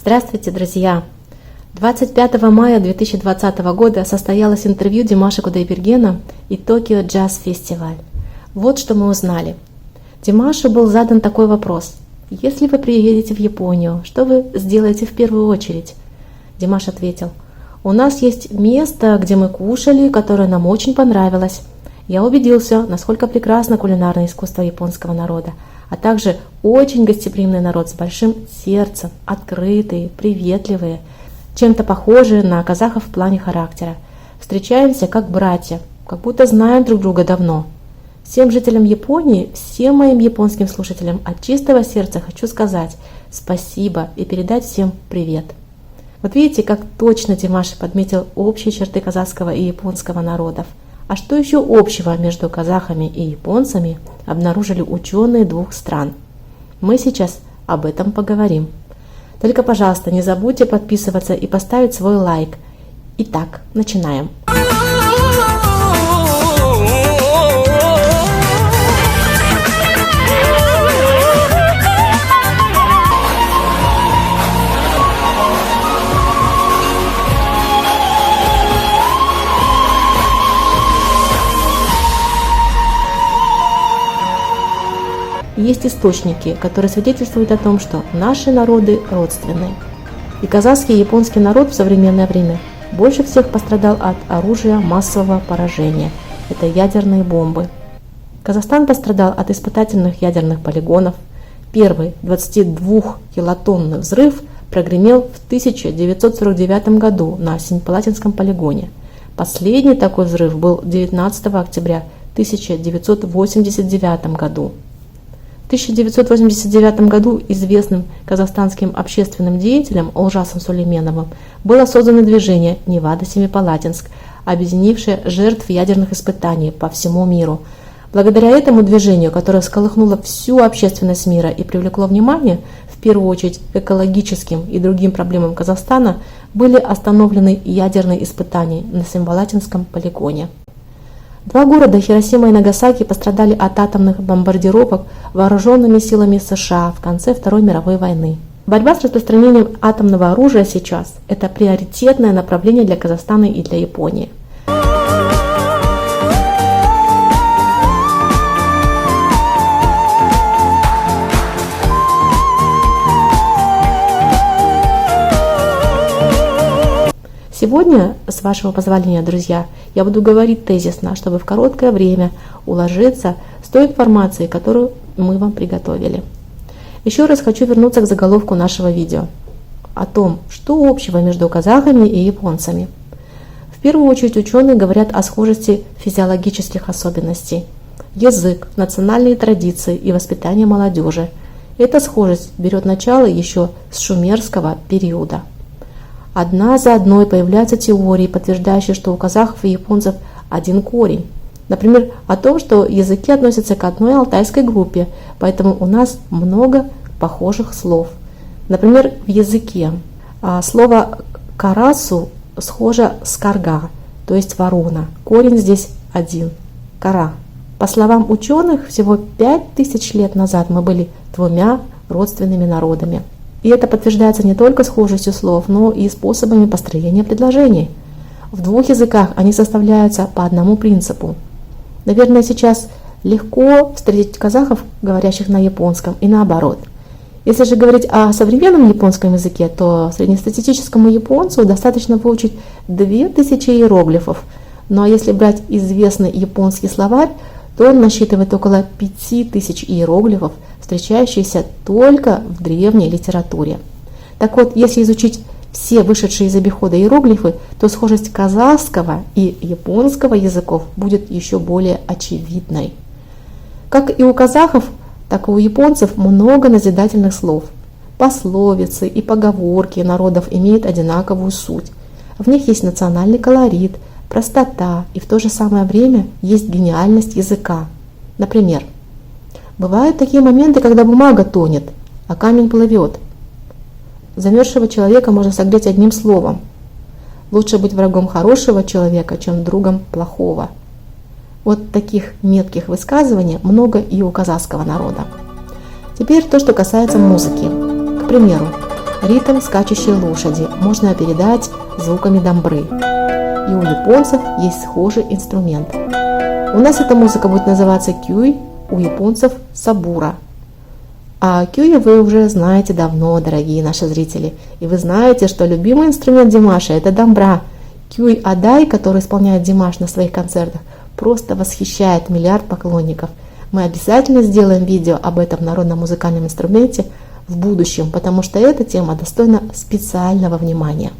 Здравствуйте, друзья! 25 мая 2020 года состоялось интервью Димаша Кудайбергена и Токио Джаз Фестиваль. Вот что мы узнали. Димашу был задан такой вопрос. Если вы приедете в Японию, что вы сделаете в первую очередь? Димаш ответил. У нас есть место, где мы кушали, которое нам очень понравилось. Я убедился, насколько прекрасно кулинарное искусство японского народа, а также очень гостеприимный народ с большим сердцем, открытые, приветливые, чем-то похожие на казахов в плане характера. Встречаемся как братья, как будто знаем друг друга давно. Всем жителям Японии, всем моим японским слушателям от чистого сердца хочу сказать спасибо и передать всем привет. Вот видите, как точно Димаш подметил общие черты казахского и японского народов. А что еще общего между казахами и японцами обнаружили ученые двух стран? Мы сейчас об этом поговорим. Только, пожалуйста, не забудьте подписываться и поставить свой лайк. Итак, начинаем. Есть источники, которые свидетельствуют о том, что наши народы родственны. И казахский и японский народ в современное время больше всех пострадал от оружия массового поражения. Это ядерные бомбы. Казахстан пострадал от испытательных ядерных полигонов. Первый 22-килотонный взрыв прогремел в 1949 году на Семипалатинском полигоне. Последний такой взрыв был 19 октября 1989 году. В 1989 году известным казахстанским общественным деятелем Олжасом Сулейменовым было создано движение «Невада-Семипалатинск», объединившее жертв ядерных испытаний по всему миру. Благодаря этому движению, которое всколыхнуло всю общественность мира и привлекло внимание, в первую очередь, к экологическим и другим проблемам Казахстана, были остановлены ядерные испытания на Семипалатинском полигоне. Два города, Хиросима и Нагасаки, пострадали от атомных бомбардировок вооруженными силами США в конце Второй мировой войны. Борьба с распространением атомного оружия сейчас – это приоритетное направление для Казахстана и для Японии. Сегодня, с вашего позволения, друзья, я буду говорить тезисно, чтобы в короткое время уложиться с той информацией, которую мы вам приготовили. Еще раз хочу вернуться к заголовку нашего видео о том, что общего между казахами и японцами. В первую очередь ученые говорят о схожести физиологических особенностей. Язык, национальные традиции и воспитание молодежи. Эта схожесть берет начало еще с шумерского периода. Одна за одной появляются теории, подтверждающие, что у казахов и японцев один корень. Например, о том, что языки относятся к одной алтайской группе, поэтому у нас много похожих слов. Например, в языке слово «карасу» схоже с «карга», то есть ворона. Корень здесь один – «кара». По словам ученых, всего 5000 лет назад мы были двумя родственными народами. И это подтверждается не только схожестью слов, но и способами построения предложений. В двух языках они составляются по одному принципу. Наверное, сейчас легко встретить казахов, говорящих на японском, и наоборот. Если же говорить о современном японском языке, то среднестатистическому японцу достаточно выучить 2000 иероглифов. Ну а если брать известный японский словарь, то он насчитывает около 5000 иероглифов, встречающиеся только в древней литературе. Так вот, если изучить все вышедшие из обихода иероглифы, то схожесть казахского и японского языков будет еще более очевидной. Как и у казахов, так и у японцев много назидательных слов. Пословицы и поговорки народов имеют одинаковую суть. В них есть национальный колорит, простота и в то же самое время есть гениальность языка. Например, бывают такие моменты, когда бумага тонет, а камень плывет. Замерзшего человека можно согреть одним словом. Лучше быть врагом хорошего человека, чем другом плохого. Вот таких метких высказываний много и у казахского народа. Теперь то, что касается музыки. К примеру, Ритм скачущей лошади можно передать звуками дамбры. И у японцев есть схожий инструмент. У нас эта музыка будет называться кюй, у японцев сабура. А кюи вы уже знаете давно, дорогие наши зрители. И вы знаете, что любимый инструмент Димаша – это дамбра. Кюй Адай, который исполняет Димаш на своих концертах, просто восхищает миллиард поклонников. Мы обязательно сделаем видео об этом народном музыкальном инструменте в будущем, потому что эта тема достойна специального внимания.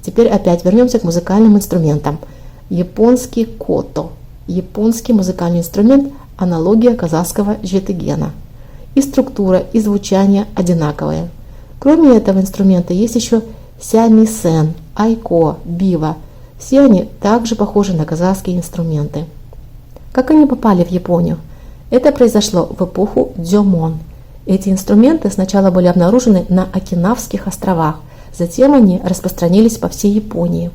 Теперь опять вернемся к музыкальным инструментам. Японский кото. Японский музыкальный инструмент – аналогия казахского житыгена. И структура, и звучание одинаковые. Кроме этого инструмента есть еще сямисен, айко, бива. Все они также похожи на казахские инструменты. Как они попали в Японию? Это произошло в эпоху дзёмон. Эти инструменты сначала были обнаружены на Окинавских островах, затем они распространились по всей Японии.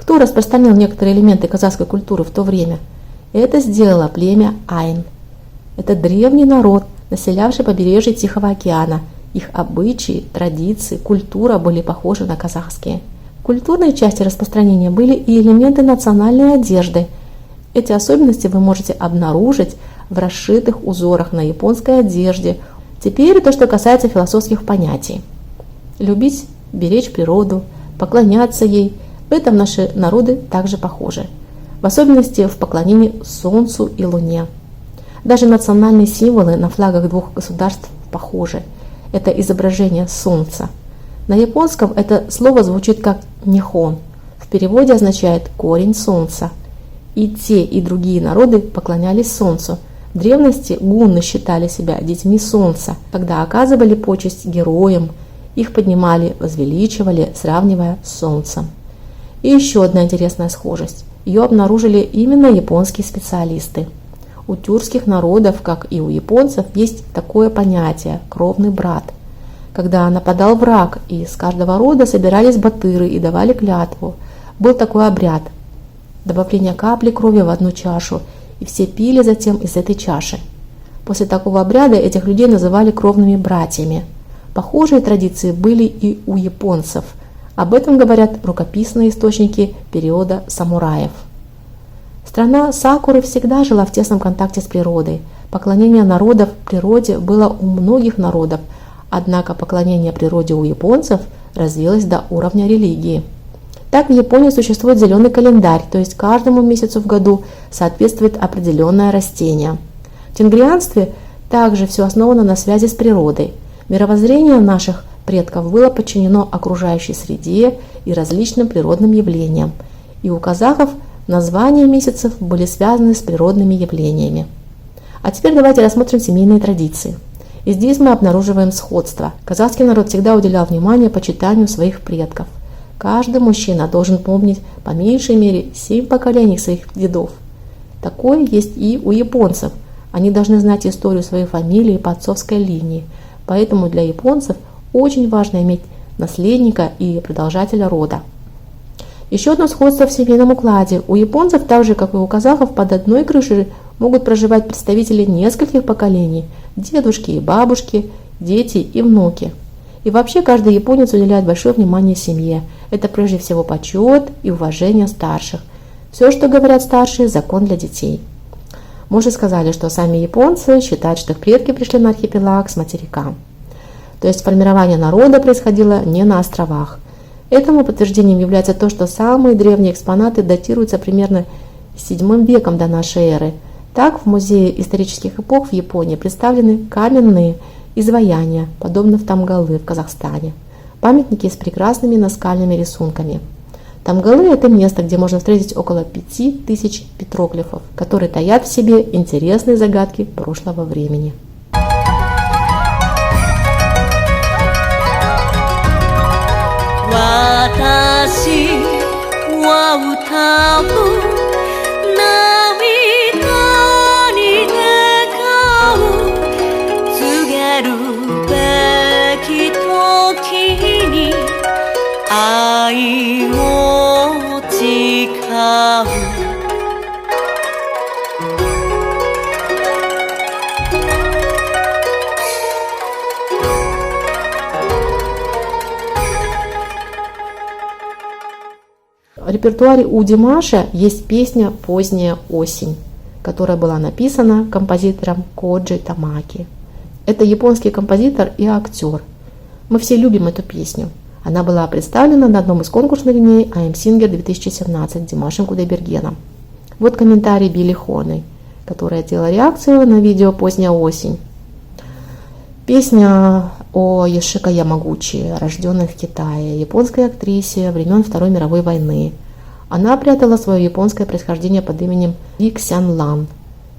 Кто распространил некоторые элементы казахской культуры в то время? Это сделало племя Айн. Это древний народ, населявший побережье Тихого океана. Их обычаи, традиции, культура были похожи на казахские. В культурной части распространения были и элементы национальной одежды. Эти особенности вы можете обнаружить в расшитых узорах на японской одежде. Теперь то, что касается философских понятий. Любить, беречь природу, поклоняться ей – в этом наши народы также похожи. В особенности в поклонении Солнцу и Луне. Даже национальные символы на флагах двух государств похожи. Это изображение Солнца. На японском это слово звучит как «нихон». В переводе означает «корень Солнца». И те, и другие народы поклонялись Солнцу. В древности гунны считали себя детьми Солнца, когда оказывали почесть героям, их поднимали, возвеличивали, сравнивая с Солнцем. И еще одна интересная схожесть. Ее обнаружили именно японские специалисты. У тюркских народов, как и у японцев, есть такое понятие – кровный брат. Когда нападал враг, из каждого рода собирались батыры и давали клятву. Был такой обряд – добавление капли крови в одну чашу, и все пили затем из этой чаши. После такого обряда этих людей называли кровными братьями. Похожие традиции были и у японцев. Об этом говорят рукописные источники периода самураев. Страна Сакуры всегда жила в тесном контакте с природой. Поклонение народов природе было у многих народов, однако поклонение природе у японцев развилось до уровня религии. Так в Японии существует зеленый календарь, то есть каждому месяцу в году соответствует определенное растение. В тенгрианстве также все основано на связи с природой. Мировоззрение наших предков было подчинено окружающей среде и различным природным явлениям, и у казахов названия месяцев были связаны с природными явлениями. А теперь давайте рассмотрим семейные традиции. И здесь мы обнаруживаем сходство. Казахский народ всегда уделял внимание почитанию своих предков. Каждый мужчина должен помнить по меньшей мере 7 поколений своих дедов. Такое есть и у японцев. Они должны знать историю своей фамилии по отцовской линии. Поэтому для японцев очень важно иметь наследника и продолжателя рода. Еще одно сходство в семейном укладе. У японцев, так же как и у казахов, под одной крышей могут проживать представители нескольких поколений – дедушки и бабушки, дети и внуки. И вообще каждый японец уделяет большое внимание семье. Это прежде всего почет и уважение старших. Все, что говорят старшие – закон для детей. Мы уже сказали, что сами японцы считают, что их предки пришли на архипелаг с материка. То есть формирование народа происходило не на островах. Этому подтверждением является то, что самые древние экспонаты датируются примерно VII веком до нашей эры. Так, в Музее исторических эпох в Японии представлены каменные изваяния, подобно в Тамгалы в Казахстане, памятники с прекрасными наскальными рисунками. Тамгалы – это место, где можно встретить около 5000 петроглифов, которые таят в себе интересные загадки прошлого времени. Ai В репертуаре у Димаша есть песня «Поздняя осень», которая была написана композитором Коджи Тамаки. Это японский композитор и актер. Мы все любим эту песню. Она была представлена на одном из конкурсных дней I Am Singer 2017 Димашем Кудайбергеном. Вот комментарий Билли Хоны, которая делала реакцию на видео «Поздняя осень». Песня о Йошико Ямагучи, рожденной в Китае, японской актрисе времен Второй мировой войны. Она прятала свое японское происхождение под именем Ли Ксян Лан.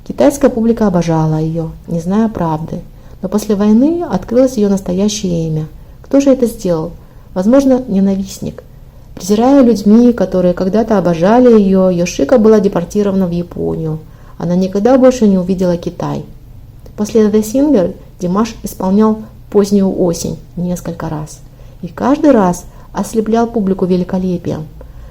Китайская публика обожала ее, не зная правды. Но после войны открылось ее настоящее имя. Кто же это сделал? Возможно, ненавистник. Презирая людьми, которые когда-то обожали ее, Йошико была депортирована в Японию. Она никогда больше не увидела Китай. После The Singer Димаш исполнял «Позднюю осень» несколько раз. И каждый раз ослеплял публику великолепием.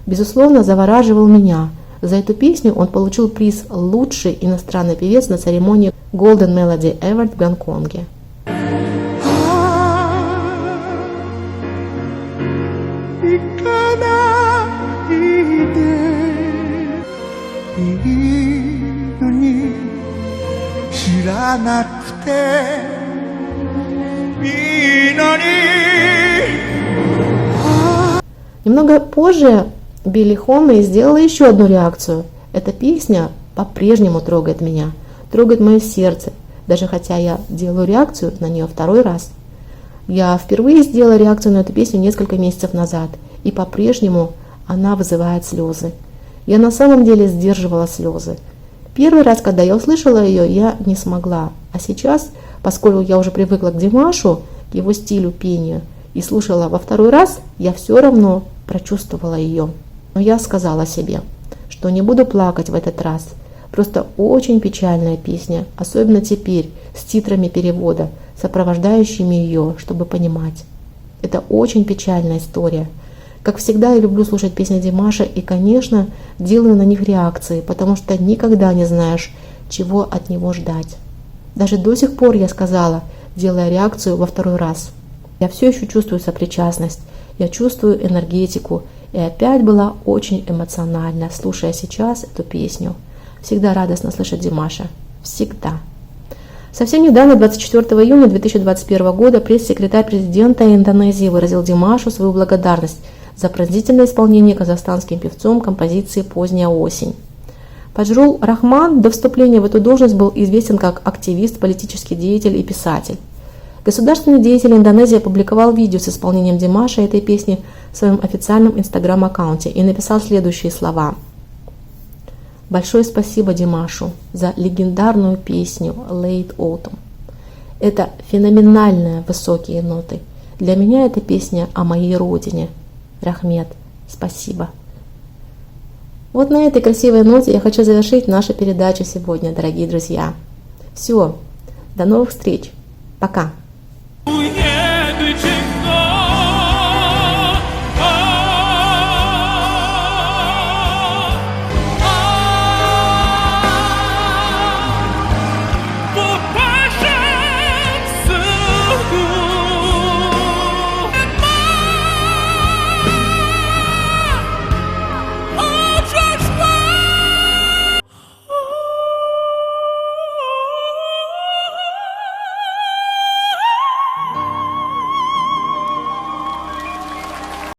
Безусловно, завораживал меня. За эту песню он получил приз «Лучший иностранный певец» на церемонии Golden Melody Award в Гонконге. Немного позже Билли Хоны сделала еще одну реакцию. Эта песня по-прежнему трогает меня, трогает мое сердце, даже хотя я делаю реакцию на нее второй раз. Я впервые сделала реакцию на эту песню несколько месяцев назад, и по-прежнему она вызывает слезы. Я на самом деле сдерживала слезы. Первый раз, когда я услышала ее, я не смогла. А сейчас, поскольку я уже привыкла к Димашу, к его стилю пения, и слушала во второй раз, я все равно прочувствовала ее. Но я сказала себе, что не буду плакать в этот раз. Просто очень печальная песня, особенно теперь, с титрами перевода, сопровождающими ее, чтобы понимать. Это очень печальная история. Как всегда, я люблю слушать песни Димаша и, конечно, делаю на них реакции, потому что никогда не знаешь, чего от него ждать. Даже до сих пор я сказала, делая реакцию во второй раз. Я все еще чувствую сопричастность, я чувствую энергетику, и опять была очень эмоциональна, слушая сейчас эту песню. Всегда радостно слышать Димаша. Всегда. Совсем недавно, 24 июня 2021 года, пресс-секретарь президента Индонезии выразил Димашу свою благодарность за пронзительное исполнение казахстанским певцом композиции «Поздняя осень». Фаджрул Рахман до вступления в эту должность был известен как активист, политический деятель и писатель. Государственный деятель Индонезии опубликовал видео с исполнением Димаша этой песни в своем официальном инстаграм-аккаунте и написал следующие слова. Большое спасибо Димашу за легендарную песню Late Autumn. Это феноменальные высокие ноты. Для меня эта песня о моей родине. Рахмет, спасибо. Вот на этой красивой ноте я хочу завершить нашу передачу сегодня, дорогие друзья. Все, до новых встреч. Пока.